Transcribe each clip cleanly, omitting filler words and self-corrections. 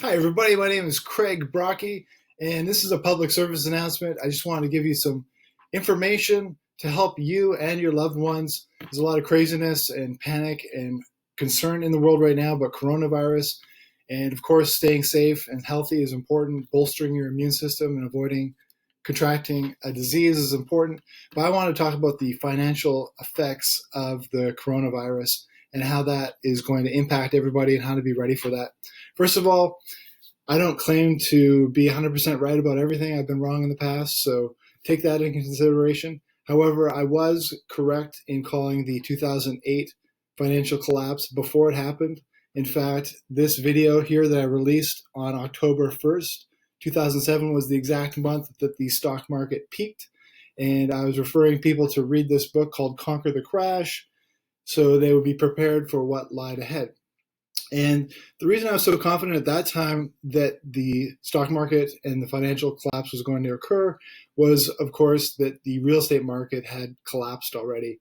Hi, everybody. My name is Craig Brockie, and this is a public service announcement. I just wanted to give you some information to help you and your loved ones. There's a lot of craziness and panic and concern in the world right now about coronavirus. And of course, staying safe and healthy is important. Bolstering your immune system and avoiding contracting a disease is important. But I want to talk about the financial effects of the coronavirus and how that is going to impact everybody and how to be ready for that. First of all, I don't claim to be 100% right about everything. I've been wrong in the past, so take that into consideration. However, I was correct in calling the 2008 financial collapse before it happened. In fact, this video here that I released on October 1st, 2007 was the exact month that the stock market peaked. And I was referring people to read this book called Conquer the Crash so they would be prepared for what lied ahead. And the reason I was so confident at that time that the stock market and the financial collapse was going to occur was, of course, that the real estate market had collapsed already.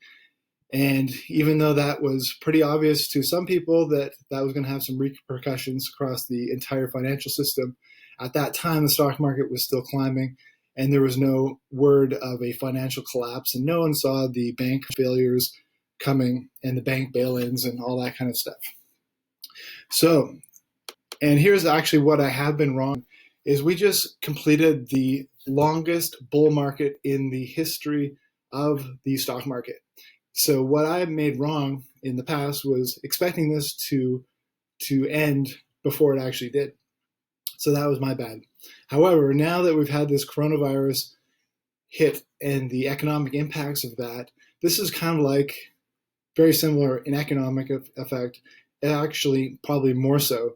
And even though that was pretty obvious to some people that that was going to have some repercussions across the entire financial system, at that time the stock market was still climbing and there was no word of a financial collapse and no one saw the bank failures coming and the bank bail-ins and all that kind of stuff. So, and here's actually what I have been wrong, is we just completed the longest bull market in the history of the stock market. So what I made wrong in the past was expecting this to end before it actually did. So that was my bad. However, now that we've had this coronavirus hit and the economic impacts of that, this is kind of like very similar in economic effect, actually probably more so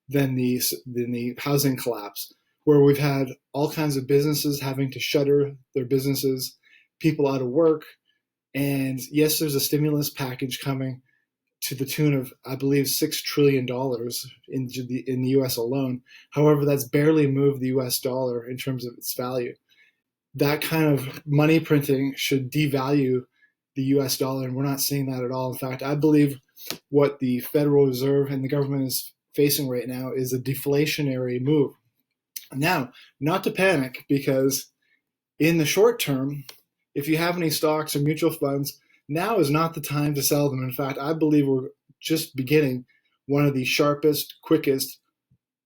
than the housing collapse, where we've had all kinds of businesses having to shutter their businesses, people out of work, and yes, there's a stimulus package coming to the tune of, I believe, $6 trillion in the U.S. alone. However, that's barely moved the U.S. dollar in terms of its value. That kind of money printing should devalue the U.S. dollar, and we're not seeing that at all. In fact, I believe what the Federal Reserve and the government is facing right now is a deflationary move. Now, not to panic, because in the short term, if you have any stocks or mutual funds, now is not the time to sell them. In fact, I believe we're just beginning one of the sharpest, quickest,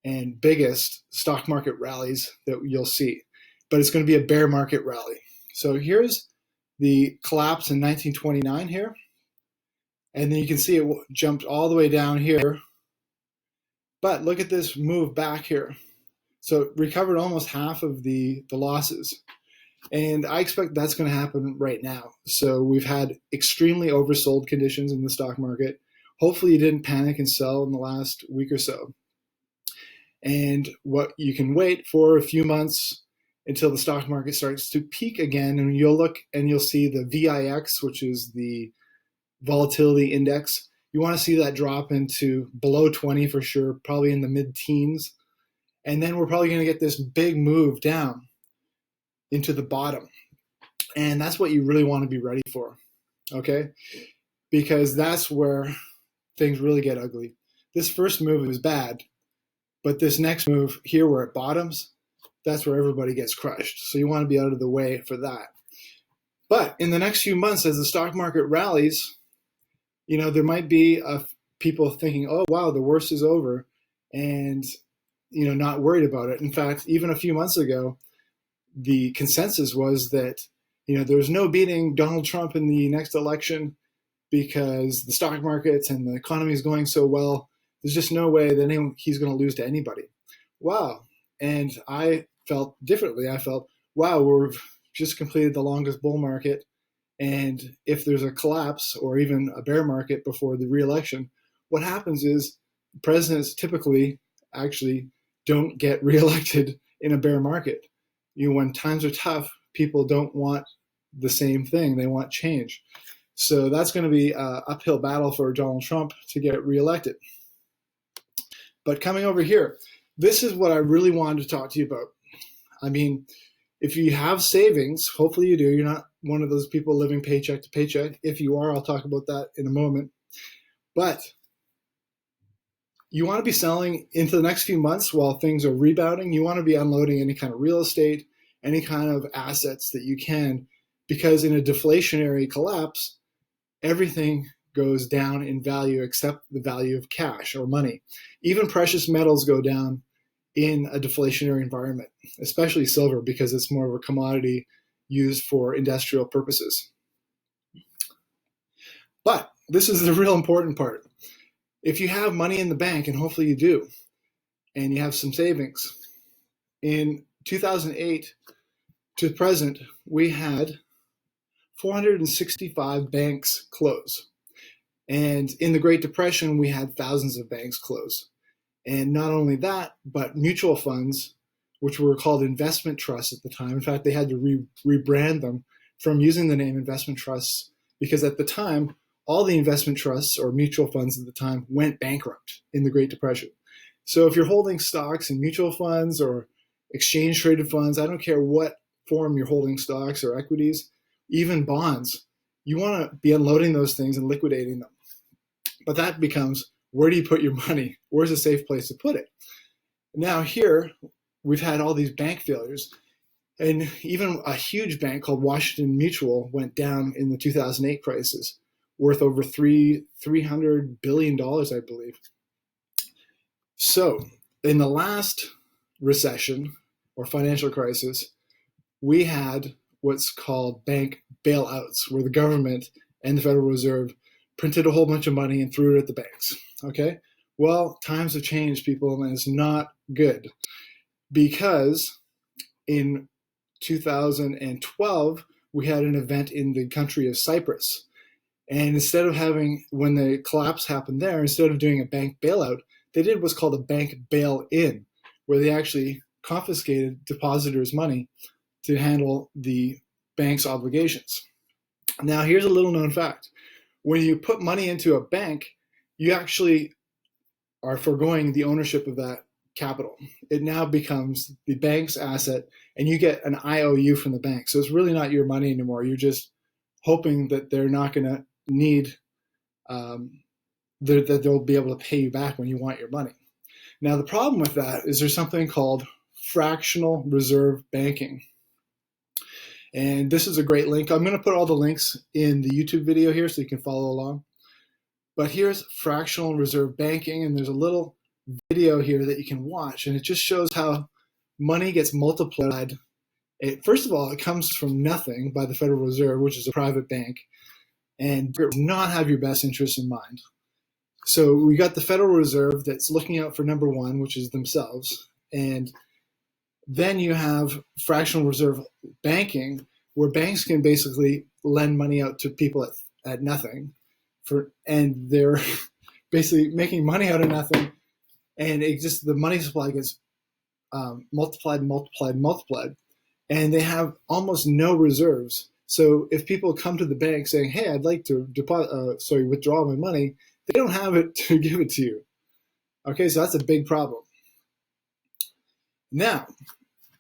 and biggest stock market rallies that you'll see. But it's going to be a bear market rally. So here's the collapse in 1929 here. And then you can see it jumped all the way down here. But look at this move back here. So it recovered almost half of the losses. And I expect that's going to happen right now. So we've had extremely oversold conditions in the stock market. Hopefully you didn't panic and sell in the last week or so. And what you can wait for a few months until the stock market starts to peak again, and you'll look and you'll see the VIX, which is the volatility index. You want to see that drop into below 20 for sure, probably in the mid-teens. And then we're probably going to get this big move down into the bottom. And that's what you really want to be ready for, okay? Because that's where things really get ugly. This first move is bad, but this next move here where it bottoms, that's where everybody gets crushed. So you want to be out of the way for that. But in the next few months, as the stock market rallies, you know, there might be people thinking, oh, wow, the worst is over, and, you know, not worried about it. In fact, even a few months ago, the consensus was that, you know, there was no beating Donald Trump in the next election because the stock markets and the economy is going so well. There's just no way that he's going to lose to anybody. Wow. And I felt differently. I felt, wow, we've just completed the longest bull market. And if there's a collapse or even a bear market before the re-election, what happens is presidents typically actually don't get reelected in a bear market. You know, when times are tough, people don't want the same thing. They want change. So that's going to be an uphill battle for Donald Trump to get reelected. But coming over here, this is what I really wanted to talk to you about. I mean, if you have savings, hopefully you do. You're not one of those people living paycheck to paycheck. If you are, I'll talk about that in a moment. But You want to be selling into the next few months while things are rebounding. You want to be unloading any kind of real estate, any kind of assets that you can, because in a deflationary collapse, everything goes down in value except the value of cash or money. Even precious metals go down in a deflationary environment, especially silver, because it's more of a commodity used for industrial purposes. But this is the real important part. If you have money in the bank, and hopefully you do, and you have some savings, in 2008 to present, we had 465 banks close. And in the Great Depression, we had thousands of banks close. And not only that, but mutual funds, which were called investment trusts at the time. In fact, they had to rebrand them from using the name investment trusts, because at the time, all the investment trusts or mutual funds at the time went bankrupt in the Great Depression. So if you're holding stocks in mutual funds or exchange traded funds, I don't care what form you're holding stocks or equities, even bonds, you want to be unloading those things and liquidating them. But that becomes, where do you put your money? Where's a safe place to put it? Now here, we've had all these bank failures, and even a huge bank called Washington Mutual went down in the 2008 crisis, worth over $300 billion, I believe. So in the last recession or financial crisis, we had what's called bank bailouts, where the government and the Federal Reserve printed a whole bunch of money and threw it at the banks. Okay? Well, times have changed, people, and it's not good, because in 2012, we had an event in the country of Cyprus. And instead of having, when the collapse happened there, instead of doing a bank bailout, they did what's called a bank bail-in, where they actually confiscated depositors' money to handle the bank's obligations. Now, here's a little known fact. When you put money into a bank, you actually are foregoing the ownership of that capital. It now becomes the bank's asset, and you get an IOU from the bank. So it's really not your money anymore. You're just hoping that they're not going to need, that they'll be able to pay you back when you want your money. Now, the problem with that is there's something called fractional reserve banking. And this is a great link. I'm going to put all the links in the YouTube video here so you can follow along. But here's fractional reserve banking, and there's a little video here that you can watch, and it just shows how money gets multiplied. First of all, it comes from nothing by the Federal Reserve, which is a private bank, and does not have your best interests in mind. So we got the Federal Reserve that's looking out for number one, which is themselves, and then you have fractional reserve banking, where banks can basically lend money out to people at nothing, and they're basically making money out of nothing, and it just, the money supply gets multiplied, and they have almost no reserves. So if people come to the bank saying, "Hey, I'd like to withdraw my money," they don't have it to give it to you. Okay, so that's a big problem. Now,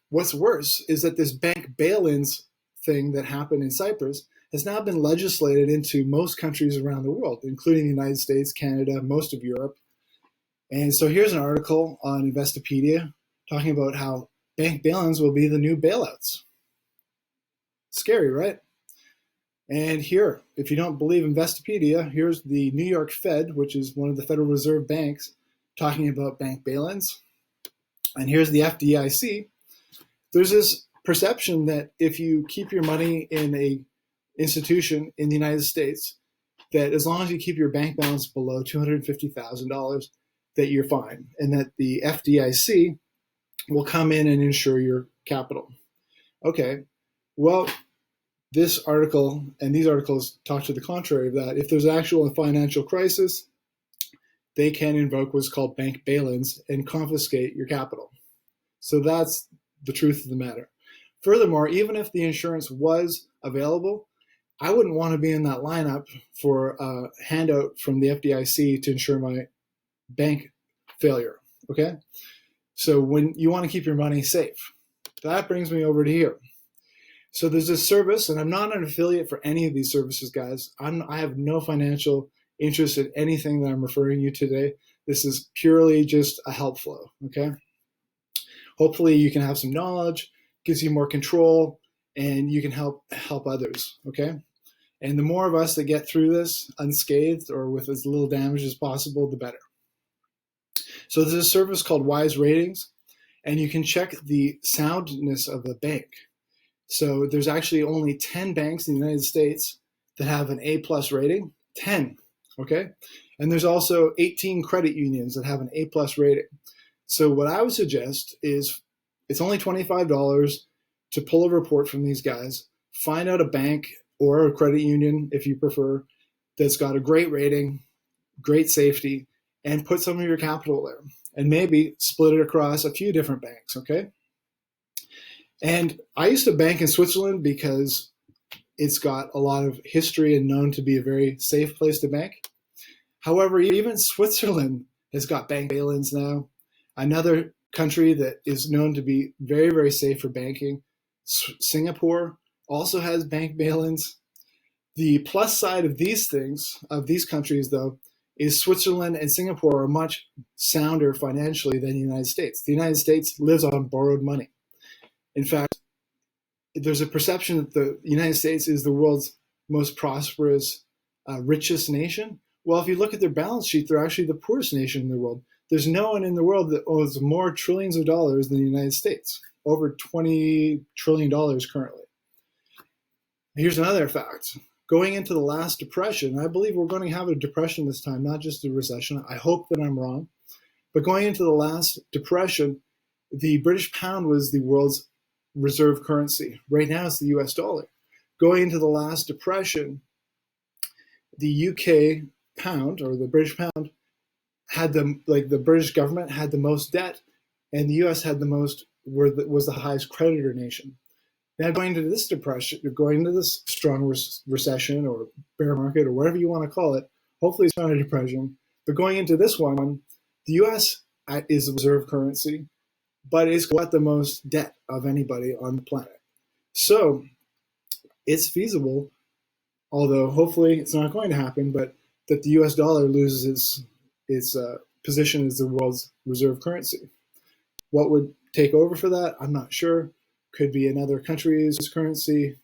what's worse is that this bank bail-ins thing that happened in Cyprus has now been legislated into most countries around the world, including the United States, Canada, most of Europe. And so here's an article on Investopedia talking about how bank bail-ins will be the new bailouts. Scary, right? And here, if you don't believe Investopedia, here's the New York Fed, which is one of the Federal Reserve banks, talking about bank bail-ins. And here's the FDIC. There's this perception that if you keep your money in a institution in the United States, that as long as you keep your bank balance below $250,000, that you're fine, and that the FDIC will come in and insure your capital. Okay, well, this article and these articles talk to the contrary of that. If there's actual financial crisis, they can invoke what's called bank bail-ins and confiscate your capital. So that's the truth of the matter. Furthermore, even if the insurance was available, I wouldn't want to be in that lineup for a handout from the FDIC to insure my bank failure, okay? So when you want to keep your money safe, that brings me over to here. So there's this service, and I'm not an affiliate for any of these services, guys. I have no financial interest in anything that I'm referring you today. This is purely just a help flow, okay? Hopefully you can have some knowledge, gives you more control, and you can help others, okay? And the more of us that get through this unscathed or with as little damage as possible, the better. So there's a service called Wise Ratings, and you can check the soundness of the bank. So there's actually only 10 banks in the United States that have an A+ rating, 10, okay? And there's also 18 credit unions that have an A+ rating. So what I would suggest is it's only $25 to pull a report from these guys, find out a bank or a credit union, if you prefer, that's got a great rating, great safety, and put some of your capital there. And maybe split it across a few different banks, okay? And I used to bank in Switzerland because it's got a lot of history and known to be a very safe place to bank. However, even Switzerland has got bank bail-ins now. Another country that is known to be very, very safe for banking, Singapore, also has bank bail-ins. The plus side of these things, of these countries though, is Switzerland and Singapore are much sounder financially than the United States. The United States lives on borrowed money. In fact, there's a perception that the United States is the world's most prosperous, richest nation. Well, if you look at their balance sheet, they're actually the poorest nation in the world. There's no one in the world that owns more trillions of dollars than the United States, over $20 trillion currently. Here's another fact. Going into the last depression, I believe we're going to have a depression this time, not just a recession. I hope that I'm wrong. But going into the last depression, the British pound was the world's reserve currency. Right now it's the US dollar. Going into the last depression, the UK pound or the British pound had the British government had the most debt, and the US had the most, was the highest creditor nation. Now going into this depression, going into this strong recession or bear market or whatever you want to call it, hopefully it's not a depression, but going into this one, the US is the reserve currency, but it's got the most debt of anybody on the planet. So it's feasible, although hopefully it's not going to happen, but that the US dollar loses its position as the world's reserve currency. What would take over for that? I'm not sure. Could be another country's currency,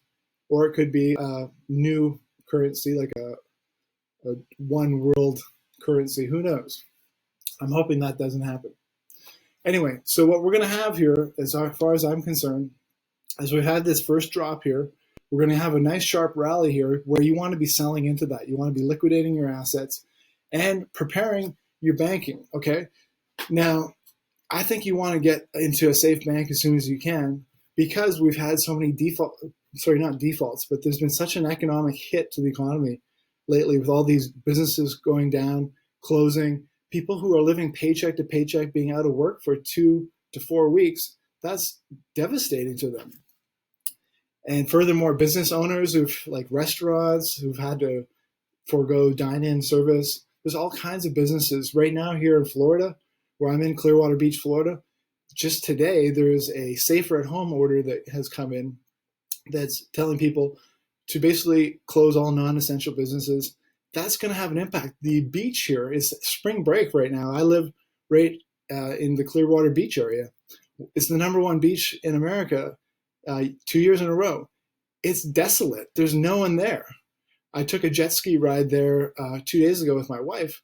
or it could be a new currency, like a one world currency. Who knows? I'm hoping that doesn't happen. Anyway, so what we're going to have here, as far as I'm concerned, as we had this first drop here, we're going to have a nice sharp rally here where you want to be selling into that. You want to be liquidating your assets and preparing your banking, okay? Now, I think you want to get into a safe bank as soon as you can, because we've had so many not defaults, but there's been such an economic hit to the economy lately with all these businesses going down, closing, people who are living paycheck to paycheck, being out of work for 2 to 4 weeks. That's devastating to them. And furthermore, business owners like restaurants who've had to forego dine-in service. There's all kinds of businesses. Right now here in Florida, where I'm in Clearwater Beach, Florida, just today, there's a safer at home order that has come in that's telling people to basically close all non-essential businesses. That's going to have an impact. The beach here is spring break right now. I live right in the Clearwater Beach area. It's the #1 beach in America 2 years in a row. It's desolate. There's no one there. I took a jet ski ride there 2 days ago with my wife.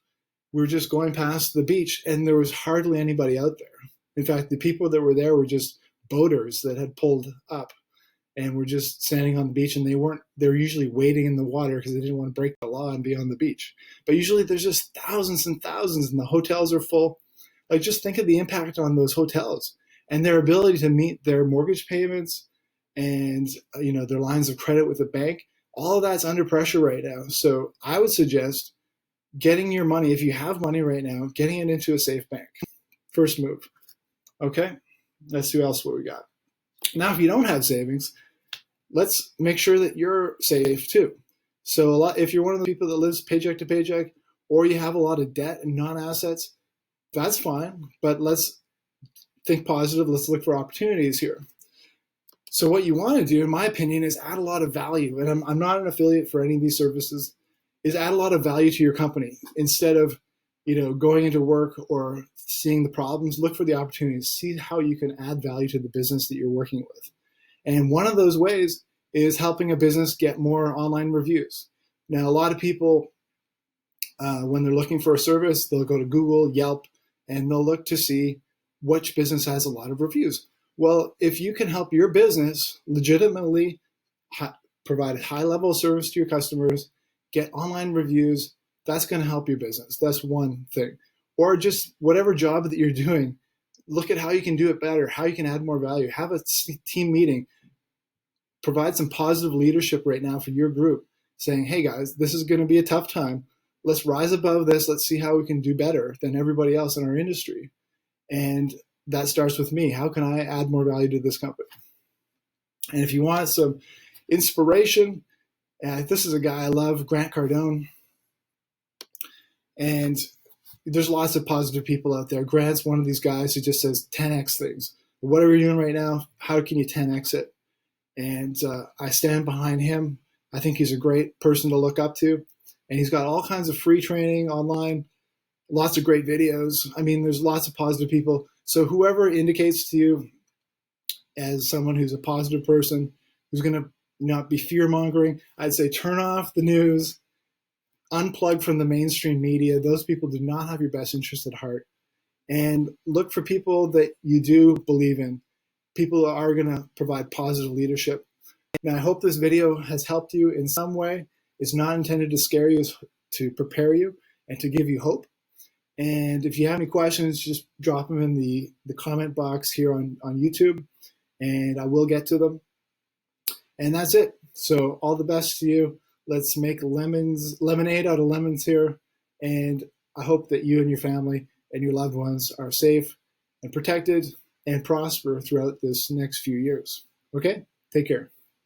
We were just going past the beach, and there was hardly anybody out there. In fact, the people that were there were just boaters that had pulled up and were just standing on the beach, and they were usually waiting in the water because they didn't want to break the law and be on the beach. But usually there's just thousands and thousands, and the hotels are full. Like, just think of the impact on those hotels and their ability to meet their mortgage payments and their lines of credit with the bank. All of that's under pressure right now. So I would suggest getting your money, if you have money right now, getting it into a safe bank. First move. Okay, let's see what we got. Now, if you don't have savings, let's make sure that you're safe too. So if you're one of the people that lives paycheck to paycheck, or you have a lot of debt and non-assets, that's fine, but let's think positive. Let's look for opportunities here. So what you want to do, in my opinion, is add a lot of value. And I'm not an affiliate for any of these services, is add a lot of value to your company instead of going into work or seeing the problems, look for the opportunities, see how you can add value to the business that you're working with. And one of those ways is helping a business get more online reviews. Now, a lot of people, when they're looking for a service, they'll go to Google, Yelp, and they'll look to see which business has a lot of reviews. Well, if you can help your business legitimately provide a high level of service to your customers, get online reviews, that's going to help your business. That's one thing. Or just whatever job that you're doing, look at how you can do it better, how you can add more value. Have a team meeting. Provide some positive leadership right now for your group, saying, hey guys, this is going to be a tough time. Let's rise above this. Let's see how we can do better than everybody else in our industry. And that starts with me. How can I add more value to this company? And if you want some inspiration, this is a guy I love, Grant Cardone. And there's lots of positive people out there. Grant's one of these guys who just says 10x things. Whatever you're doing right now, how can you 10x it? And I stand behind him. I think he's a great person to look up to. And he's got all kinds of free training online, lots of great videos. I mean, there's lots of positive people. So whoever indicates to you as someone who's a positive person, who's going to not be fear-mongering, I'd say turn off the news, unplug from the mainstream media. Those people do not have your best interest at heart. And look for people that you do believe in, people that are going to provide positive leadership. And I hope this video has helped you in some way. It's not intended to scare you, it's to prepare you and to give you hope. And if you have any questions, just drop them in the comment box here on YouTube, and I will get to them. And that's it. So all the best to you. Let's make lemonade out of lemons here. And I hope that you and your family and your loved ones are safe and protected and prosper throughout this next few years. Okay? Take care.